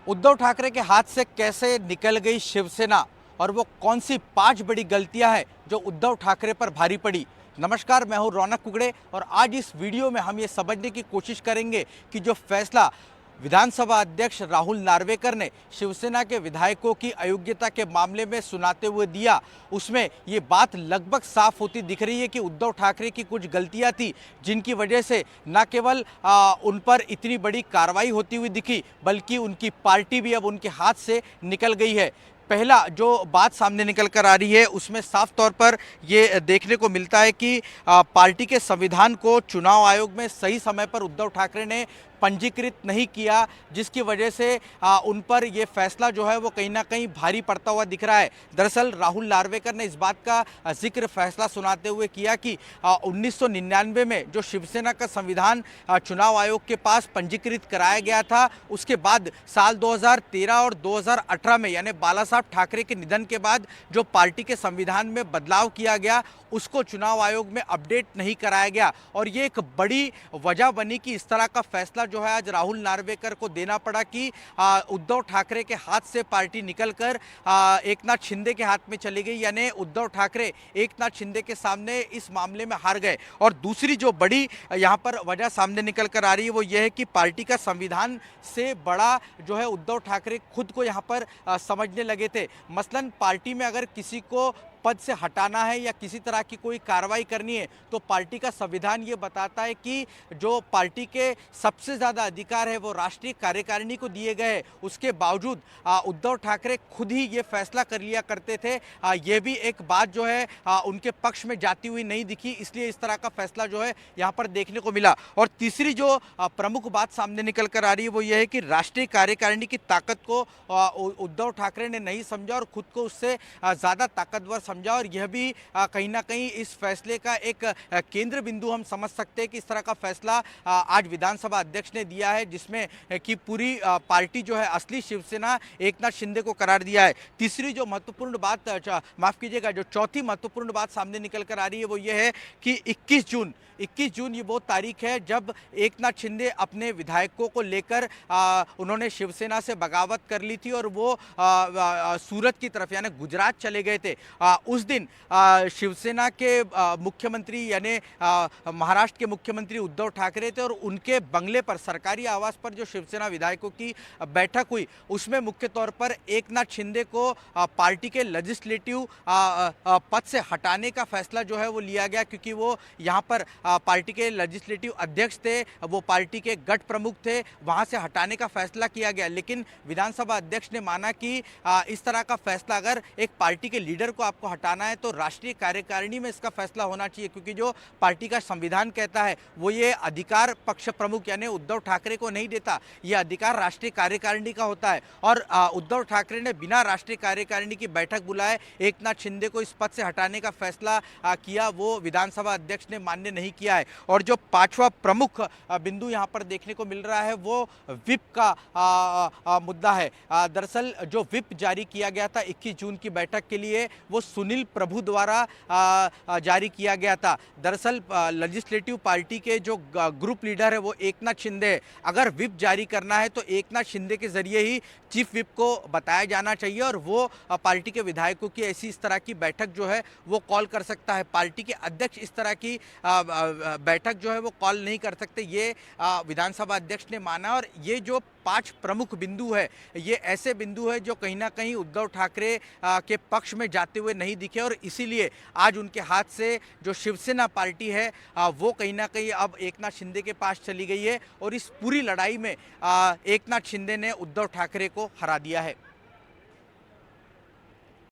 उद्धव ठाकरे के हाथ से कैसे निकल गई शिवसेना और वो कौन सी 5 बड़ी गलतियां हैं जो उद्धव ठाकरे पर भारी पड़ी। नमस्कार, मैं हूं रौनक कुकड़े और आज इस वीडियो में हम ये समझने की कोशिश करेंगे कि जो फैसला विधानसभा अध्यक्ष राहुल नार्वेकर ने शिवसेना के विधायकों की अयोग्यता के मामले में सुनाते हुए दिया, उसमें ये बात लगभग साफ होती दिख रही है कि उद्धव ठाकरे की कुछ गलतियां थी जिनकी वजह से न केवल उन पर इतनी बड़ी कार्रवाई होती हुई दिखी, बल्कि उनकी पार्टी भी अब उनके हाथ से निकल गई है। पहला जो बात सामने निकल कर आ रही है उसमें साफ तौर पर ये देखने को मिलता है कि पार्टी के संविधान को चुनाव आयोग में सही समय पर उद्धव ठाकरे ने पंजीकृत नहीं किया, जिसकी वजह से उन पर ये फैसला जो है वो कहीं ना कहीं भारी पड़ता हुआ दिख रहा है। दरअसल राहुल नार्वेकर ने इस बात का जिक्र फैसला सुनाते हुए किया कि 1999 में जो शिवसेना का संविधान चुनाव आयोग के पास पंजीकृत कराया गया था, उसके बाद साल 2013 और 2018 में यानी बाला साहब ठाकरे के निधन के बाद जो पार्टी के संविधान में बदलाव किया गया उसको चुनाव आयोग में अपडेट नहीं कराया गया और ये एक बड़ी वजह बनी कि इस तरह का फैसला जो है आज राहुल नार्वेकर को देना पड़ा कि उद्धव ठाकरे के हाथ से पार्टी निकलकर एकनाथ शिंदे के हाथ में चली गई, यानी उद्धव ठाकरे एकनाथ शिंदे के सामने इस मामले में हार गए। और दूसरी जो बड़ी यहाँ पर वजह सामने निकल कर आ रही है वो ये है कि पार्टी का संविधान से बड़ा जो है उद्धव ठाकरे खुद को यहाँ पर समझने लगे थे। मसलन पार्टी में अगर किसी को पद से हटाना है या किसी तरह की कोई कार्रवाई करनी है तो पार्टी का संविधान ये बताता है कि जो पार्टी के सबसे ज़्यादा अधिकार है वो राष्ट्रीय कार्यकारिणी को दिए गए। उसके बावजूद उद्धव ठाकरे खुद ही ये फैसला कर लिया करते थे। ये भी एक बात जो है उनके पक्ष में जाती हुई नहीं दिखी, इसलिए इस तरह का फैसला जो है यहाँ पर देखने को मिला। और तीसरी जो प्रमुख बात सामने निकल कर आ रही है वो ये है कि राष्ट्रीय कार्यकारिणी की ताकत को उद्धव ठाकरे ने नहीं समझा और खुद को उससे ज़्यादा ताकतवर समझा। और यह भी कहीं ना कहीं इस फैसले का एक केंद्र बिंदु हम समझ सकते हैं कि इस तरह का फैसला आज विधानसभा अध्यक्ष ने दिया है, जिसमें कि पूरी पार्टी जो है असली शिवसेना एकनाथ शिंदे को करार दिया है। तीसरी जो महत्वपूर्ण बात, माफ कीजिएगा, जो चौथी महत्वपूर्ण बात सामने निकल कर आ रही है वो ये है कि 21 जून ये वो तारीख है जब एकनाथ शिंदे अपने विधायकों को लेकर उन्होंने शिवसेना से बगावत कर ली थी और वो सूरत की तरफ यानी गुजरात चले गए थे। उस दिन शिवसेना के मुख्यमंत्री यानी महाराष्ट्र के मुख्यमंत्री उद्धव ठाकरे थे और उनके बंगले पर, सरकारी आवास पर जो शिवसेना विधायकों की बैठक हुई उसमें मुख्य तौर पर एकनाथ शिंदे को पार्टी के लेजिस्लेटिव पद से हटाने का फैसला जो है वो लिया गया, क्योंकि वो यहाँ पर पार्टी के लेजिस्लेटिव अध्यक्ष थे, वो पार्टी के गठ प्रमुख थे, वहाँ से हटाने का फैसला किया गया। लेकिन विधानसभा अध्यक्ष ने माना कि इस तरह का फैसला अगर एक पार्टी के लीडर को आपको हटाना है तो राष्ट्रीय कार्यकारिणी में इसका फैसला होना चाहिए, क्योंकि जो पार्टी का संविधान कहता है वो ये अधिकार पक्ष प्रमुख यानी उद्धव ठाकरे को नहीं देता, ये अधिकार राष्ट्रीय कार्यकारिणी का होता है। और उद्धव ठाकरे ने बिना राष्ट्रीय कार्यकारिणी की बैठक बुलाए एकनाथ शिंदे को इस पद से हटाने का फैसला किया, वो विधानसभा अध्यक्ष ने मान्य नहीं किया है। और जो पांचवा प्रमुख बिंदु यहाँ पर देखने को मिल रहा है वो विप का मुद्दा है। दरअसल जो विप जारी किया गया था 21 जून की बैठक के लिए वो सुनील प्रभु द्वारा जारी किया गया था। दरअसल लेजिस्लेटिव पार्टी के जो ग्रुप लीडर है वो एकनाथ शिंदे है। अगर विप जारी करना है तो एकनाथ शिंदे के जरिए ही चीफ विप को बताया जाना चाहिए और वो पार्टी के विधायकों की ऐसी इस तरह की बैठक जो है वो कॉल कर सकता है। पार्टी के अध्यक्ष इस तरह की बैठक जो है वो कॉल नहीं कर सकते, ये विधानसभा अध्यक्ष ने माना। और ये जो 5 प्रमुख बिंदु है ये ऐसे बिंदु है जो कहीं ना कहीं उद्धव ठाकरे के पक्ष में जाते हुए नहीं दिखे और इसीलिए आज उनके हाथ से जो शिवसेना पार्टी है वो कहीं ना कहीं अब एकनाथ शिंदे के पास चली गई है और इस पूरी लड़ाई में एकनाथ शिंदे ने उद्धव ठाकरे को हरा दिया है।